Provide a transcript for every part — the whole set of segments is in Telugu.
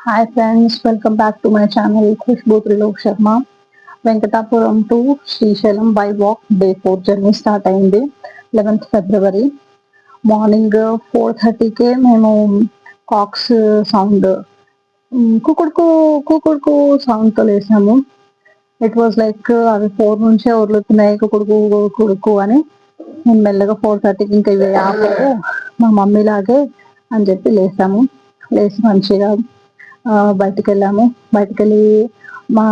Hi friends, welcome back to my channel Khushbu Trilok Sharma. Venkatapuram to Srisailam by walk day 4 journey start అయింది 11th ఫిబ్రవరి మార్నింగ్ 4:30కే మేము కాక్స్ సౌండ్ కుకుడుకు కుకుడుకు సౌండ్తో లేసాము. ఇట్ వాజ్ లైక్ అవి 4 నుంచే వదులుతున్నాయి కుకుడుకు కుకుడుకు అని. మేము మెల్లగా 4:30కి ఇంకా ఇవి ఆపదు మా మమ్మీ లాగే అని చెప్పి లేసాము. లేచి మంచిగా బయటికి వెళ్ళాము. బయటికి వెళ్ళి మా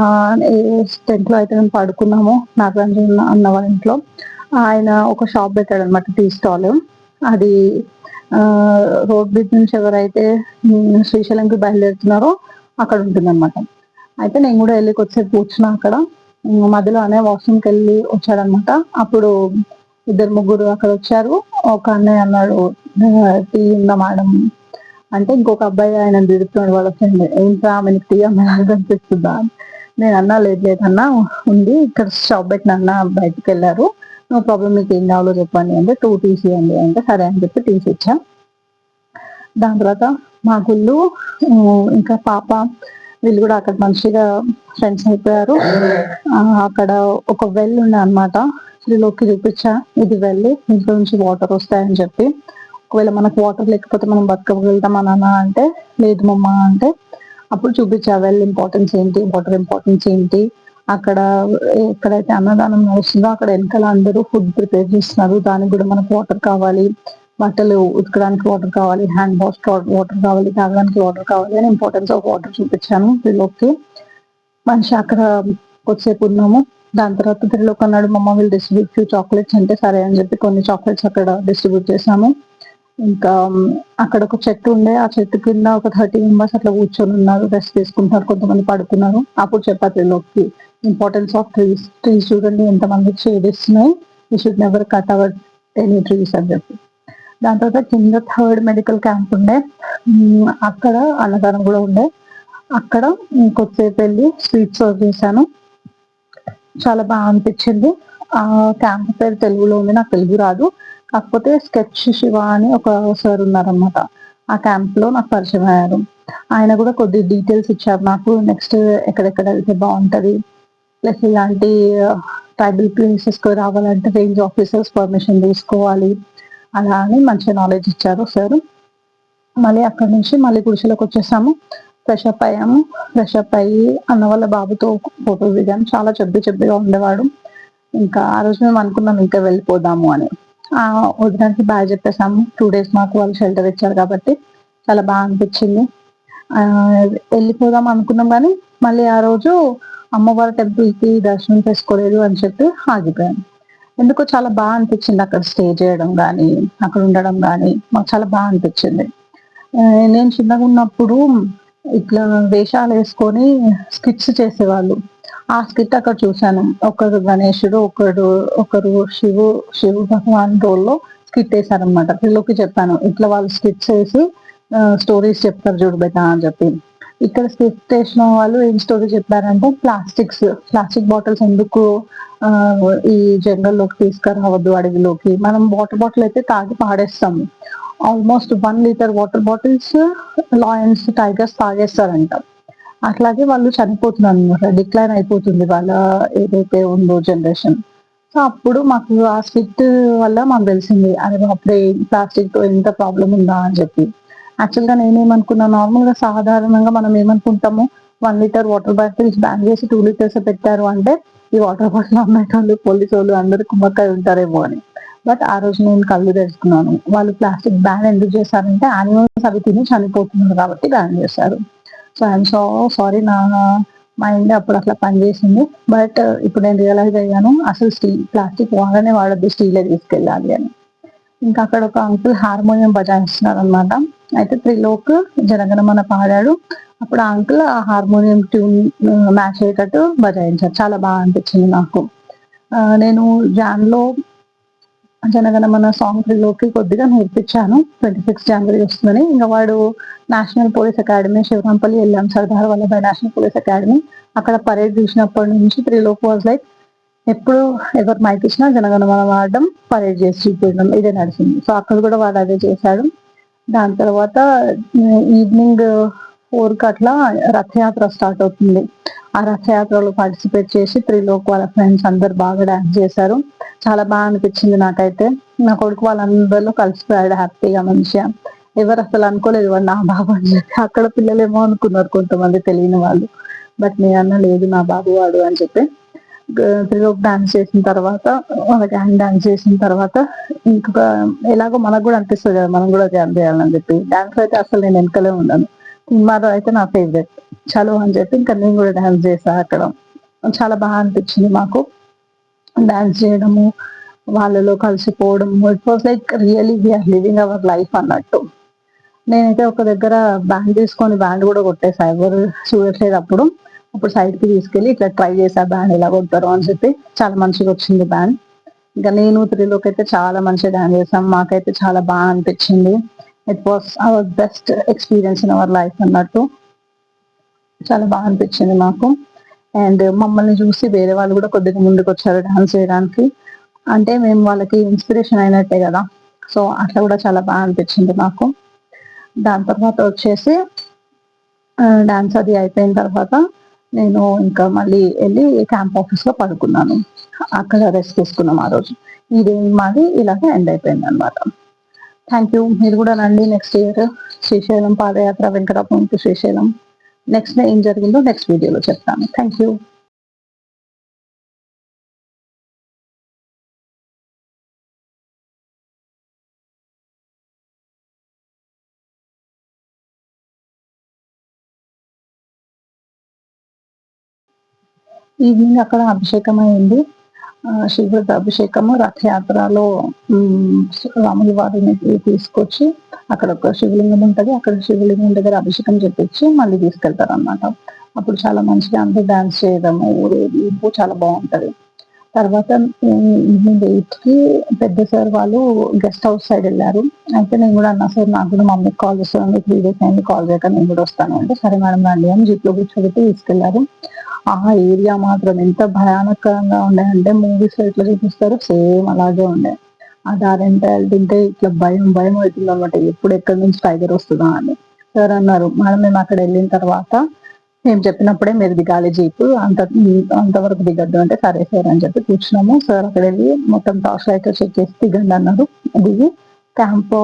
టెంట్లో అయితే మేము పడుకున్నాము నాగరంజన్ అన్న వాళ్ళ ఇంట్లో. ఆయన ఒక షాప్ పెట్టాడు అనమాట, టీ స్టాల్. అది రోడ్ బ్రిడ్జ్ నుంచి ఎవరైతే శ్రీశైలంకి బయలుదేరుతున్నారో అక్కడ ఉంటుంది అనమాట. అయితే నేను కూడా వెళ్ళి కొద్దిసేపు కూర్చున్నా అక్కడ. మధ్యలో అనే వాష్రూమ్కి వెళ్ళి వచ్చాడనమాట. అప్పుడు ఇద్దరు ముగ్గురు అక్కడ వచ్చారు. ఒక అన్నయ్య అన్నాడు, టీ ఉందా మేడం అంటే, ఇంకొక అబ్బాయి ఆయన తిడుతున్నాడు వాళ్ళ ఫ్రెండ్, ఏంట్రా ఆమెకి టీ అమ్మాయి కనిపిస్తుందా. నేను అన్నా, లేదు లేదన్నా ఉంది, ఇక్కడ షాప్ పెట్టిన అన్న బయటకు వెళ్ళారు, నో ప్రాబ్లం, మీకు ఏం కావాలో చెప్పండి అంటే 2 టీస్ ఇవ్వండి అంటే సరే అని చెప్పి టీస్ ఇచ్చా. దాని తర్వాత మా గుళ్ళు ఇంకా పాప వీళ్ళు కూడా అక్కడ మంచిగా ఫ్రెండ్స్ అయిపోయారు. అక్కడ ఒక వెల్ ఉండే అనమాట, శ్రీలోకి చూపించా, ఇది వెళ్ళి ఇంట్లో నుంచి వాటర్ వస్తాయని చెప్పి. ఒకవేళ మనకు వాటర్ లేకపోతే మనం బతకగలుగుతామా నాన్న అంటే, లేదు మమ్మ అంటే, అప్పుడు చూపించా వెల్ ఇంపార్టెన్స్ ఏంటి, వాటర్ ఇంపార్టెన్స్ ఏంటి. అక్కడ ఎక్కడైతే అన్నదానం నడుస్తుందో అక్కడ వెనకాల అందరూ ఫుడ్ ప్రిపేర్ చేస్తున్నారు, దానికి కూడా మనకు వాటర్ కావాలి, బట్టలు ఉతకడానికి వాటర్ కావాలి, హ్యాండ్ వాష్ వాటర్ కావాలి, తాగడానికి వాటర్ కావాలి అని ఇంపార్టెన్స్ ఆఫ్ వాటర్ చూపించాను త్రిలోక్కి. మనిషి అక్కడ కొద్దిసేపు ఉన్నాము. దాని తర్వాత త్రిలోక్ అన్నాడు, మమ్మ వీళ్ళు డిస్ట్రిబ్యూట్ ఫ్యూ చాక్లెట్స్ అంటే సరే అని చెప్పి కొన్ని చాక్లెట్స్ అక్కడ డిస్ట్రిబ్యూట్ చేసాము. ఇంకా అక్కడ ఒక చెట్టు ఉండే, ఆ చెట్టు కింద ఒక 30 మెంబర్స్ అట్లా కూర్చొని ఉన్నారు, రెస్ట్ తీసుకుంటున్నారు, కొంతమంది పడుకున్నారు. అప్పుడు చెప్పా త్రిలోక్కి ఇంపార్టెన్స్ ఆఫ్ ట్రీస్. ట్రీస్ చూడండి ఎంతమందికి షేడ్ ఇస్తున్నాయి, we should never cut our any trees అని చెప్పి. దాని తర్వాత కింద 3rd మెడికల్ క్యాంప్ ఉండే, అక్కడ అన్నదానం కూడా ఉండే. అక్కడ కొద్దిసేపు వెళ్ళి స్వీట్ సర్వ్ చేశాను, చాలా బాగా అనిపించింది. ఆ క్యాంప్ పేరు తెలుగులో ఉంది, నాకు తెలుగు రాదు, కాకపోతే స్కెచ్ శివ అని ఒక సార్ ఉన్నారనమాట, ఆ క్యాంప్ లో నాకు పరిచయం అయ్యారు. ఆయన కూడా కొద్ది డీటెయిల్స్ ఇచ్చారు నాకు, నెక్స్ట్ ఎక్కడెక్కడ వెళ్తే బాగుంటది, ప్లస్ ఇలాంటి ట్రైబల్ ప్లేసెస్ కు రావాలంటే రేంజ్ ఆఫీసర్స్ పర్మిషన్ తీసుకోవాలి, అలా అని మంచి నాలెడ్జ్ ఇచ్చారు సార్. మళ్ళీ అక్కడి నుంచి మళ్ళీ గుడిసెలోకి వచ్చేసాము. ఫ్రెష్ అప్ అయ్యాము. ఫ్రెష్ అప్ అయ్యి అన్న వాళ్ళ బాబుతో ఫోటోస్ దిగాము, చాలా చెబ్బిగా ఉండేవాడు. ఇంకా ఆ రోజు మేము అనుకున్నాం ఇంకా వెళ్ళిపోదాము అని. వదిడానికి బాగా చెప్పేసాము. 2 days మాకు వాళ్ళు షెల్టర్ ఇచ్చారు కాబట్టి చాలా బాగా అనిపించింది. వెళ్ళిపోదాం అనుకున్నాం కానీ మళ్ళీ ఆ రోజు అమ్మవారి టెంపుల్కి దర్శనం చేసుకోలేదు అని చెప్పి ఆగిపోయాను. ఎందుకో చాలా బాగా అనిపించింది అక్కడ స్టే చేయడం కానీ, అక్కడ ఉండడం కానీ మాకు చాలా బాగా అనిపించింది. నేను చిన్నగా ఉన్నప్పుడు ఇట్లా వేషాలు వేసుకొని స్కిట్స్ చేసేవాళ్ళు, ఆ స్కిట్ అక్కడ చూశాను. ఒకరు గణేశుడు, ఒకరు శివు భగవాన్ రోల్లో స్కిట్ వేశారనమాట. పిల్లలకి చెప్పాను, ఇట్లా వాళ్ళు స్కిట్స్ వేసి స్టోరీస్ చెప్తారు చూడు బెటా అని చెప్పి. ఇక్కడ స్కిట్ వేసిన వాళ్ళు ఏం స్టోరీ చెప్పారంటే, ప్లాస్టిక్ బాటిల్స్ ఎందుకు ఈ జంగల్లోకి తీసుకురావద్దు, అడవిలోకి. మనం వాటర్ బాటిల్ అయితే తాగి పాడేస్తాము, almost 1 litre water bottles lions, tigers తాగేస్తారంట. అట్లాగే వాళ్ళు చనిపోతున్నారు అనమాట, డిక్లైన్ అయిపోతుంది వాళ్ళ ఏదైతే ఉందో జనరేషన్. సో అప్పుడు మాకు ఆ స్కిట్ వల్ల మాకు తెలిసింది, అరే అప్పుడే ప్లాస్టిక్ తో ఎంత ప్రాబ్లం ఉందా అని చెప్పి. యాక్చువల్ గా నేనేమనుకున్నా, నార్మల్ గా సాధారణంగా మనం ఏమనుకుంటాము, 1 లీటర్ వాటర్ బాటిల్స్ బ్యాన్ చేసి 2 లీటర్స్ పెట్టారు అంటే ఈ వాటర్ బాటిల్ అమ్మేటోళ్ళు, పోలీసు వాళ్ళు అందరు కుమ్మక్కై ఉంటారేమో అని. బట్ ఆ రోజు నేను కళ్ళు తెరుచుకున్నాను, వాళ్ళు ప్లాస్టిక్ బ్యాన్ ఎందుకు చేశారంటే యానిమల్స్ అవి తిని చనిపోతున్నారు కాబట్టి బ్యాన్ చేశారు. సో ఐఎమ్ సో సారీ, నా మైండ్ అప్పుడు అట్లా పనిచేసింది. బట్ ఇప్పుడు నేను రియలైజ్ అయ్యాను, అసలు ప్లాస్టిక్ వాడనే వాడద్దు, స్టీలే తీసుకెళ్ళాలి అని. ఇంకా అక్కడ ఒక అంకుల్ హార్మోనియం బజాయిస్తున్నారు అనమాట. అయితే త్రిలోక్ జనగణమన పాడాడు. అప్పుడు ఆ అంకుల్ ఆ హార్మోనియం ట్యూన్ మ్యాచ్ అయ్యేటట్టు బజాయించారు, చాలా బాగా అనిపించింది నాకు. నేను జాన్లో జనగణమన సాంగ్ త్రిలోక్కి కొద్దిగా నేర్పించాను. 26 జనవరి వస్తుందని. ఇంకా వాడు నేషనల్ పోలీస్ అకాడమీ శివరాంపల్లి వెళ్ళాం, Sardar Vallabhbhai national police academy. అక్కడ పరేడ్ చూసినప్పటి నుంచి త్రిలోక్ వాజ్ లైక్, ఎప్పుడు ఎవరు మైక్ ఇచ్చినా జనగణమన వాడడం, పరేడ్ చేసి చూపించడం, ఇదే నడిచింది. సో అక్కడ కూడా వాడు అదే చేశాడు. దాని తర్వాత ఈవినింగ్ 4కి అట్లా రథయాత్ర స్టార్ట్ అవుతుంది. ఆ రథయాత్రలో పార్టిసిపేట్ చేసి త్రిలోక్ వాళ్ళ ఫ్రెండ్స్ అందరు బాగా డాన్స్ చేశారు. చాలా బాగా అనిపించింది నాకైతే. నా కొడుకు వాళ్ళందరిలో కలిసిపోయాడు హ్యాపీగా మంచిగా. ఎవరు అసలు అనుకోలేదు వాడు నా బాబు అని చెప్పి. అక్కడ పిల్లలేమో అనుకున్నారు కొంతమంది తెలియని వాళ్ళు. బట్ నేనన్నా లేదు నా బాబు వాడు అని చెప్పి. త్రిలోక్ డాన్స్ చేసిన తర్వాత వాళ్ళ గ్యాంగ్ డాన్స్ చేసిన తర్వాత ఇంకొక ఎలాగో మనకు కూడా అనిపిస్తుంది కదా మనం కూడా డాన్స్ చేయాలని చెప్పి. డాన్స్ అయితే అసలు నేను వెనకలే ఉన్నాను. సినిమాలో అయితే నా ఫేవరెట్. చలో అని చెప్పి ఇంకా నేను కూడా డాన్స్ చేసా అక్కడ. చాలా బాగా అనిపించింది మాకు డాన్స్ చేయడము, వాళ్ళలో కలిసిపోవడము. It was like really we are living our life అన్నట్టు. నేనైతే ఒక దగ్గర బ్యాండ్ తీసుకొని బ్యాండ్ కూడా కొట్టేసా. ఎవరు చూడట్లేదు అప్పుడు. అప్పుడు సైడ్ కి తీసుకెళ్ళి ఇట్లా ట్రై చేసా బ్యాండ్ ఎలా కొడతారో అని చెప్పి. చాలా మంచిగా వచ్చింది బ్యాండ్. ఇంకా నేను త్రిలోక్ అయితే చాలా మంచిగా డాన్స్ చేసాం. మాకైతే చాలా బాగా అనిపించింది. It was our best experience in our life అన్నట్టు. చాలా బాగా అనిపించింది మాకు. అండ్ మమ్మల్ని చూసి వేరే వాళ్ళు కూడా కొద్దిగా ముందుకు వచ్చారు డాన్స్ చేయడానికి. అంటే మేము వాళ్ళకి ఇన్స్పిరేషన్ అయినట్టే కదా. సో అట్లా కూడా చాలా బాగా అనిపించింది నాకు. దాని తర్వాత వచ్చేసి డాన్స్ అది అయిపోయిన తర్వాత నేను ఇంకా మళ్ళీ వెళ్ళి క్యాంప్ ఆఫీస్ లో పడుకున్నాను. అక్కడ రెస్ట్ తీసుకున్నాం ఆ రోజు. ఈ డే మాది ఇలాగే ఎండ్ అయిపోయింది అనమాట. Thank you. మీరు కూడా రండి next year Srisailam padayatra, Venkatapuram to Srisailam. Next ఏం జరిగిందో నెక్స్ట్ వీడియోలో చెప్తాను. Thank you. ఈవినింగ్ అక్కడ అభిషేకం అయింది. శివుడి అభిషేకము రథయాత్రలో రాముల వారిని తీసుకొచ్చి అక్కడ ఒక శివలింగం ఉంటది. అక్కడ శివలింగం దగ్గర అభిషేకం చేపించి మళ్ళీ తీసుకెళ్తారు అన్నమాట. అప్పుడు చాలా మంచిగా అందరూ డాన్స్ చేయడము ఊరేగింపు చాలా బాగుంటది. తర్వాత ఈవినింగ్ 8కి పెద్ద సార్ వాళ్ళు గెస్ట్ హౌస్ సైడ్ వెళ్ళారు. అయితే నేను కూడా అన్నా సార్ నాకు కూడా మమ్మీకి కాల్ చేస్తాను 3 days అయింది కాల్ చేయక నేను కూడా వస్తాను అంటే సరే మేడం రండి అని జీప్ లో కూర్చోబెట్టి తీసుకెళ్లారు. ఆ ఏరియా మాత్రం ఎంత భయానకంగా ఉండే అంటే మూవీస్ లో ఎట్లా చూపిస్తారు సేమ్ అలాగే ఉండే. ఆ దారి ఎంత వెళ్తుంటే ఇట్లా భయం భయం అవుతుంది అనమాట. ఎప్పుడు ఎక్కడి నుంచి టైగర్ వస్తుందా అని. సార్ అన్నారు మేడం మేము అక్కడ వెళ్ళిన తర్వాత మేము చెప్పినప్పుడే మీరు దిగాలి జీపు అంతవరకు దిగద్దు అంటే సరే సార్ అని చెప్పి కూర్చున్నాము. సార్ అక్కడ వెళ్ళి మొత్తం టార్చ్ లైట్ చెక్ చేసి దిగండి అన్నారు. దిగి క్యాంప్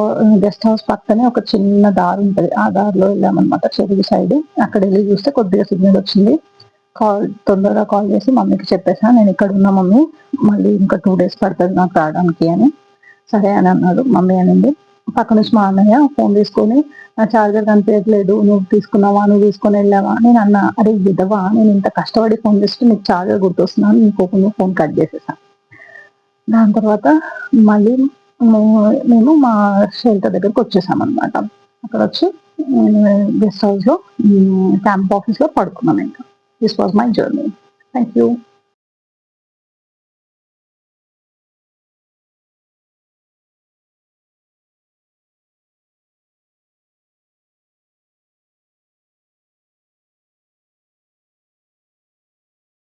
గెస్ట్ హౌస్ పక్కనే ఒక చిన్న దారి ఉంటది. ఆ దారిలో వెళ్ళామన్నమాట చెరువు సైడ్. అక్కడ వెళ్ళి చూస్తే కొద్దిగా సిగ్నల్ వచ్చింది. తొందరగా కాల్ చేసి మమ్మీకి చెప్పేసా నేను ఇక్కడ ఉన్నా మమ్మీ మళ్ళీ ఇంకా 2 days పడుతుంది నాకు రావడానికి అని. సరే అని అన్నాడు. మమ్మీ అనింది. పక్క నుంచి మా అన్నయ్య ఫోన్ తీసుకొని నా చార్జర్ కనిపించట్లేదు నువ్వు తీసుకున్నావా నువ్వు తీసుకొని వెళ్ళావా. నేను అన్నా అరే విధవా నేను ఇంత కష్టపడి ఫోన్ చేస్తే నీకు చార్జర్ గుర్తొస్తున్నాను నీకు ఫోన్ కట్ చేసేసాను. దాని తర్వాత మళ్ళీ మేము మా షెల్టర్ దగ్గరకు వచ్చేసాం అనమాట. అక్కడ వచ్చి గెస్ట్ హౌస్ లో క్యాంప్ ఆఫీస్ లో పడుకున్నాం ఇంకా. This was my journey. Thank you.